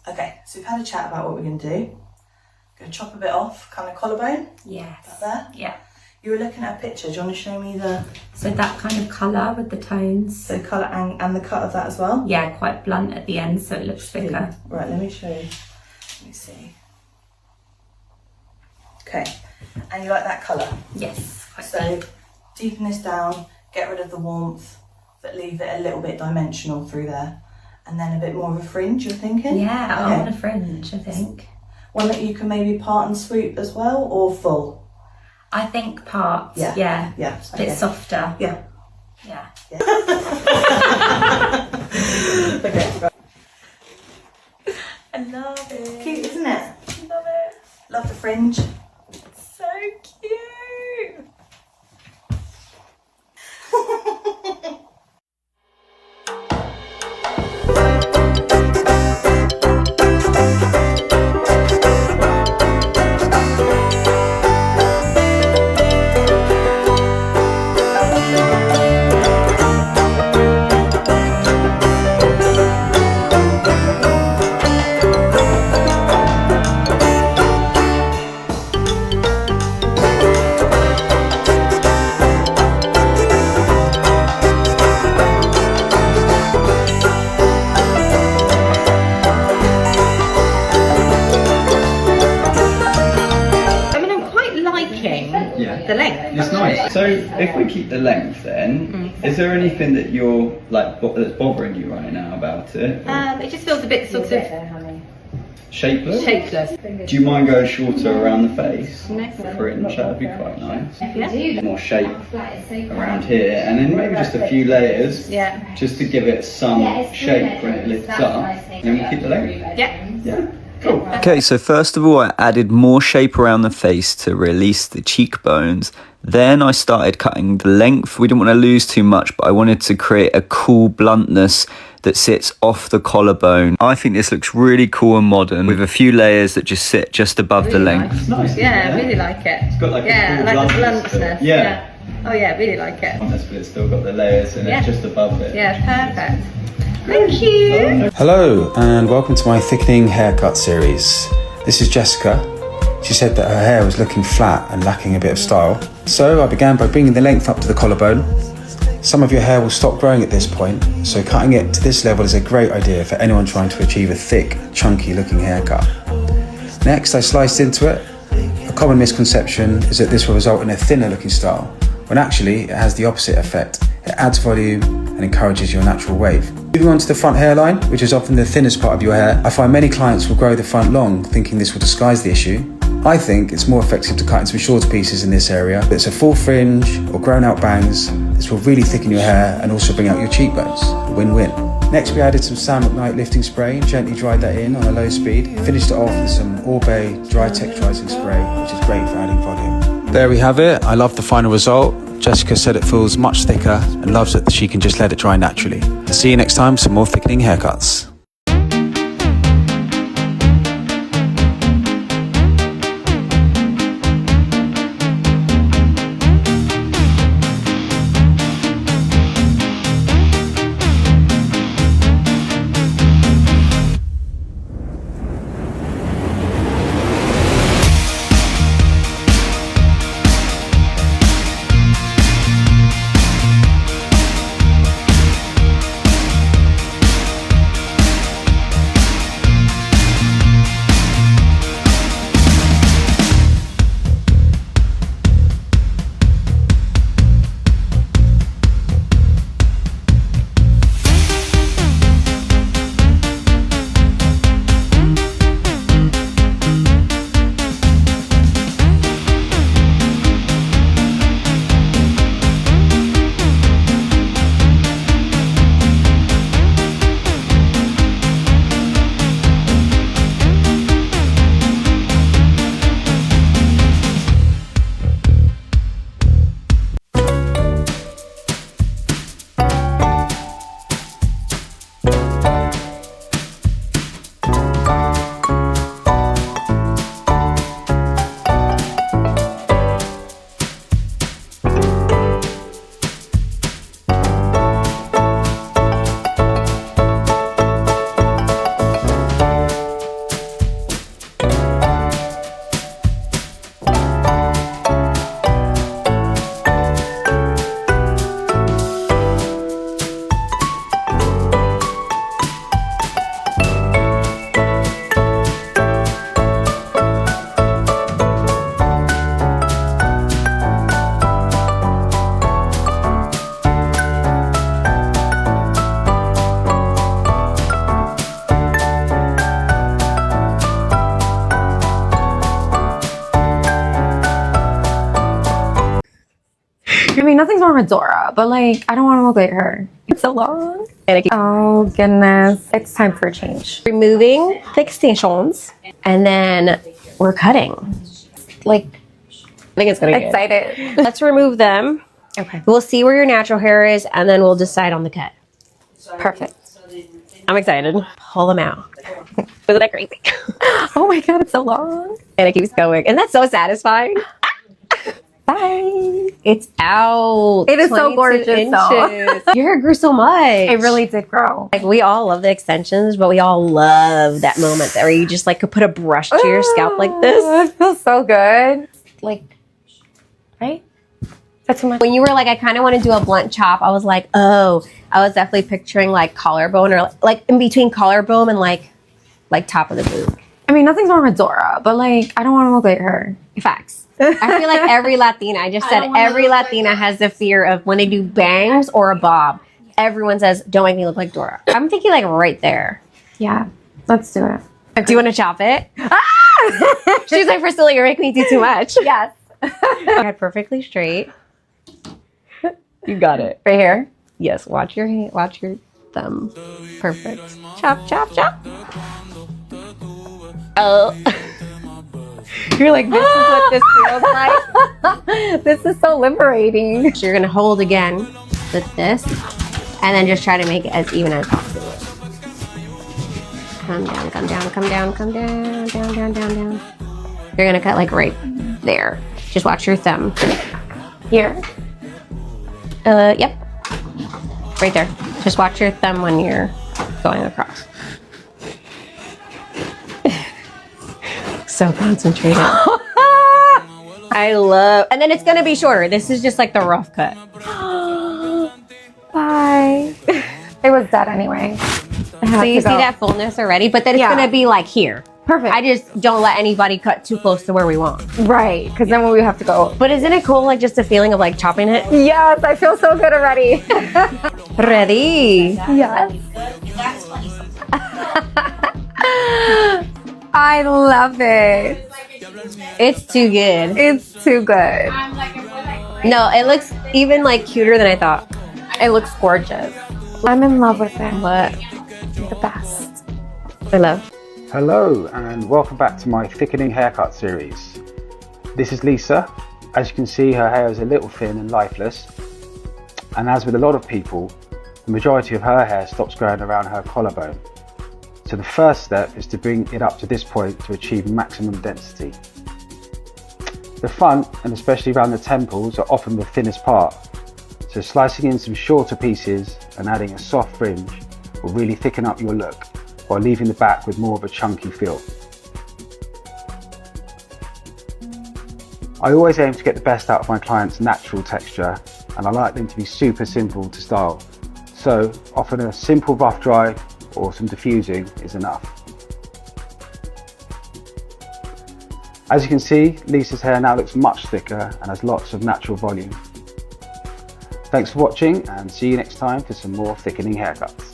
Okay, so we've had a chat about what we're going to do. Going to chop a bit off, kind of collarbone. Yes. About there. Yeah. You were looking at a picture. Do you want to show me the... So that kind of colour with the tones. The colour and the cut of that as well? Yeah, quite blunt at the end, so it looks thicker. Right, let me show you. Let me see. Okay, and you like that colour? Yes, quite So deep. deepen this down, get rid of the warmth, but leave it a little bit dimensional through there. And then a bit more of a fringe, you're thinking? Yeah, okay. I want a fringe, I think. One that you can maybe part and swoop as well, or full? I think part, Yeah. a bit softer. Yeah. Yeah. Okay. Right. I love it. Cute, isn't it? Love it. Love the fringe. So cute. The length. It's nice. So if we keep the length then, is there anything that you're like that's bothering you right now about it? It just feels a bit sort of Shapeless? shapeless. Do you mind going shorter around the face? No. Fringe, that would be quite nice. Yeah. More shape around here, and then maybe just a few layers, Yeah. just to give it some shape when it lifts up. And then we keep the length. Yeah. Yeah. Cool. Okay, so first of all, I added more shape around the face to release the cheekbones. Then I started cutting the length. We didn't want to lose too much, but I wanted to create a cool bluntness that sits off the collarbone. I think this looks really cool and modern with a few layers that just sit just above the length. It's nice. Yeah, I really like it. It's got like yeah, a cool like the bluntness to it. bluntness. Yeah. Oh yeah, really like it. But it's still got the layers and it's just above it. Yeah, perfect. Thank you. Hello and welcome to my thickening haircut series. This is Jessica. She said that her hair was looking flat and lacking a bit of style. So I began by bringing the length up to the collarbone. Some of your hair will stop growing at this point, so cutting it to this level is a great idea for anyone trying to achieve a thick, chunky looking haircut. Next, I sliced into it. A common misconception is that this will result in a thinner looking style, when actually it has the opposite effect. It adds volume and encourages your natural wave. Moving on to the front hairline, which is often the thinnest part of your hair, I find many clients will grow the front long, thinking this will disguise the issue. I think it's more effective to cut into some shorter pieces in this area. If it's a full fringe or grown out bangs, this will really thicken your hair and also bring out your cheekbones. Win-win. Next we added some Sam McKnight lifting spray, gently dried that in on a low speed. Finished it off with some Orbay dry texturizing spray, which is great for adding volume. There we have it. I love the final result. Jessica said it feels much thicker and loves that she can just let it dry naturally. See you next time for some more thickening haircuts. nothing's wrong with Dora, but like, I don't want to look like her. It's so long. Oh goodness, it's time for a change. Removing the extensions, and then we're cutting. Like, I think it's gonna be Excited. good. Let's remove them. Okay. We'll see where your natural hair is, and then we'll decide on the cut. Perfect. I'm excited. Pull them out. Isn't that crazy? Oh my god, it's so long. And it keeps going, and that's so satisfying. Bye. It's out. It is so 22 gorgeous, though. inches. Your hair grew so much. It really did grow. Like, we all love the extensions, but we all love that moment where you just like could put a brush to your scalp like this. It feels so good. Like, right? That's too much. When you were like, I kind of want to do a blunt chop, I was like, oh, I was definitely picturing like collarbone, or like in between collarbone and like top of the boot. I mean, nothing's wrong with Dora, but like, I don't want to look like her. Facts. I feel like every Latina, I just said every Latina has the fear of when they do bangs or a bob. Everyone says, don't make me look like Dora. I'm thinking like right there. Yeah, let's do it. Do you want to chop it? She's like, Priscilla, you're making me do too much. Yes. Head perfectly straight. You got it. Right here. Yes, watch your hand, watch your thumb. Perfect. Chop, chop, chop. Oh. You're like, this is what this feels like. This is so liberating. So you're gonna hold again with this, and then just try to make it as even as possible. Come down, come down, come down, come down, down, down, down, down. You're gonna cut like right there. Just watch your thumb. Here. Yep. Right there. Just watch your thumb when you're going across. So concentrated. I love, and then it's gonna be shorter. This is just like the rough cut. Bye. It was dead anyway. So you see that fullness already, but then it's gonna be like here. Perfect. I just don't let anybody cut too close to where we want. Right, because then we have to go. But isn't it cool, like just the feeling of like chopping it? Yes, I feel so good already. Ready? Yes. I love it. It's too good. It's too good. No, it looks even like cuter than I thought. It looks gorgeous. I'm in love with it. What? The best. I love. Hello and welcome back to my thickening haircut series. This is Lisa. As you can see, her hair is a little thin and lifeless, and as with a lot of people, the majority of her hair stops growing around her collarbone. So the first step is to bring it up to this point to achieve maximum density. The front, and especially around the temples, are often the thinnest part, so slicing in some shorter pieces and adding a soft fringe will really thicken up your look, while leaving the back with more of a chunky feel. I always aim to get the best out of my clients' natural texture, and I like them to be super simple to style, so often a simple rough dry or some diffusing is enough. As you can see, Lisa's hair now looks much thicker and has lots of natural volume. Thanks for watching, and see you next time for some more thickening haircuts.